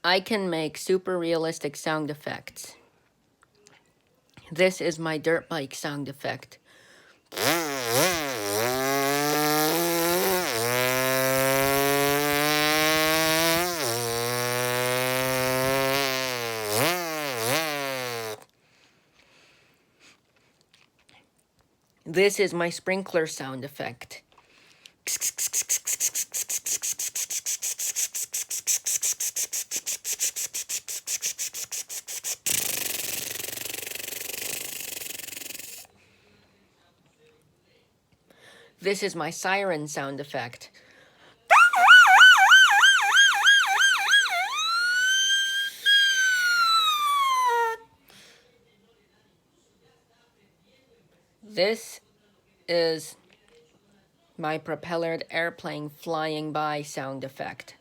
I can make super realistic sound effects. This is my dirt bike sound effect. This is my sprinkler sound effect. This is my siren sound effect. This is my propellered airplane flying by sound effect.